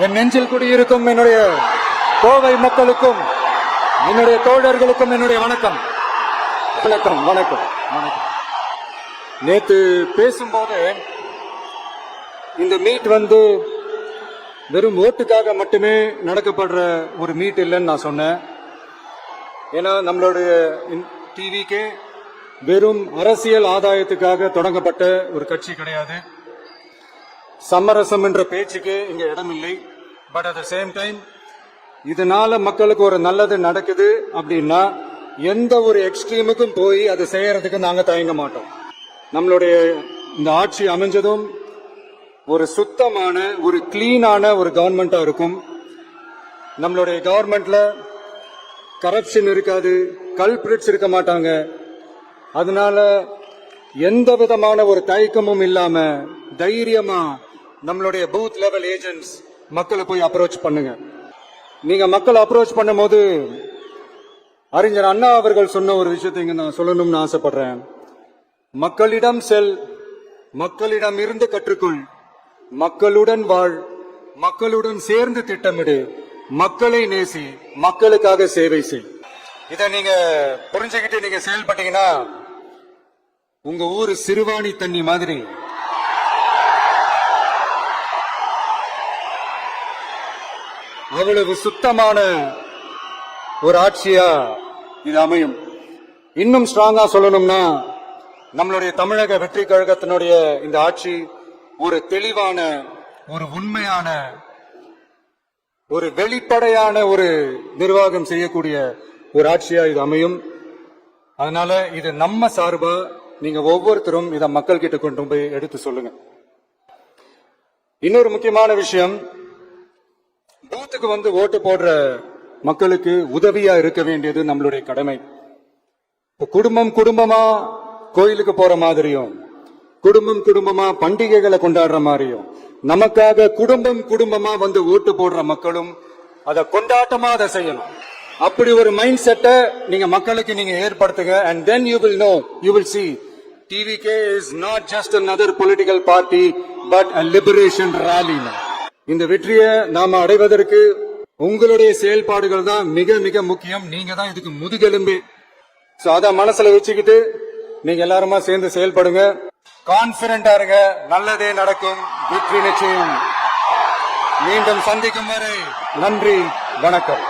என் நெஞ்சில் குடியிருக்கும் என்னுடைய கோவை மக்களுக்கும் என்னுடைய தோழர்களுக்கும் என்னுடைய வணக்கம் வணக்கம் வணக்கம் வணக்கம். நேற்று பேசும்போது இந்த மீட் வெறும் ஓட்டுக்காக மட்டுமே நடக்கப்படுற ஒரு மீட் இல்லைன்னு நான் சொன்னேன். ஏன்னா நம்மளுடைய டிவிக்கே வெறும் அரசியல் ஆதாயத்துக்காக தொடங்கப்பட்ட ஒரு கட்சி கிடையாது. சமரசம் என்ற பேச்சுக்கு இங்க இடமில்லை. But at the same time இதனால மக்களுக்கு ஒரு நல்லது நடக்குது அப்படின்னா எந்த ஒரு எக்ஸ்ட்ரீமுக்கும் போய் அதை செய்யறதுக்கு நாங்க தயங்க மாட்டோம். நம்மளுடைய இந்த ஆட்சி அமைஞ்சதும் ஒரு சுத்தமான ஒரு கிளீனான ஒரு கவர்மெண்டா இருக்கும். நம்மளுடைய கவர்மெண்ட்ல கரப்ஷன் இருக்காது, கல்பிரிட்ஸ் இருக்க மாட்டாங்க. அதனால எந்த விதமான ஒரு தயக்கமும் இல்லாம தைரியமா நம்மளுடைய பூத் லெவல் ஏஜென்ட்ஸ் மக்களை போய் அப்ரோச் பண்ணுங்க. நீங்க மக்களை அப்ரோச் பண்ணும் போது அறிஞர் அண்ணா அவர்கள் சொன்ன ஒரு விஷயத்தை இங்க நான் சொல்லணும்னு ஆசைப்படுறேன். மக்களிடம் செல், மக்களிடம் இருந்து கற்றுக்கொள், மக்களுடன் வாழ், மக்களுடன் சேர்ந்து திட்டமிடு, மக்களை நேசி, மக்களுக்காக சேவை செய். இதை நீங்க புரிஞ்சுக்கிட்டு நீங்க செயல்பட்டீங்கன்னா உங்க ஊரு சிறுவாணி தண்ணி மாதிரி அவ்வளவு சுத்தமான ஒரு ஆட்சியா இது அமையும். இன்னும் ஸ்ட்ராங்கா சொல்லணும்னா நம்மளுடைய தமிழக வெற்றி கழகத்தினுடைய இந்த ஆட்சி ஒரு தெளிவான, ஒரு உண்மையான, ஒரு வெளிப்படையான ஒரு நிர்வாகம் செய்யக்கூடிய ஒரு ஆட்சியா இது அமையும். அதனால இது நம்ம சார்பா நீங்க ஒவ்வொருத்தரும் இதை மக்கள் கிட்ட கொண்டு போய் எடுத்து சொல்லுங்க. இன்னொரு முக்கியமான விஷயம், பூத்துக்கு ஓட்டு போடுற மக்களுக்கு உதவியா இருக்க வேண்டியது நம்மளுடைய கடமை. குடும்பம் குடும்பமா கோயிலுக்கு போற மாதிரியும், குடும்பம் குடும்பமா பண்டிகைகளை கொண்டாடுற மாதிரியும், நமக்காக குடும்பம் குடும்பமா ஓட்டு போடுற மக்களும் அதை கொண்டாட்டமா அதை செய்யணும். அப்படி ஒரு மைண்ட் செட்டை நீங்க மக்களுக்கு நீங்க ஏற்படுத்துங்க. and then you will know, you will see TVK is not just another political party but a liberation rally. இந்த வெற்றியை நாம அடைவதற்கு உங்களுடைய செயல்பாடுகள் தான் மிக மிக முக்கியம். நீங்க தான் இதுக்கு முதுகெலும்பு. சோ அத மனசுல வச்சுக்கிட்டு நீங்க எல்லாருமா சேர்ந்து செயல்படுங்க. கான்பிடண்டா இருங்க, நல்லதே நடக்கும், வெற்றி நிச்சயம். மீண்டும் சந்திக்கும் வரை நன்றி, வணக்கம்.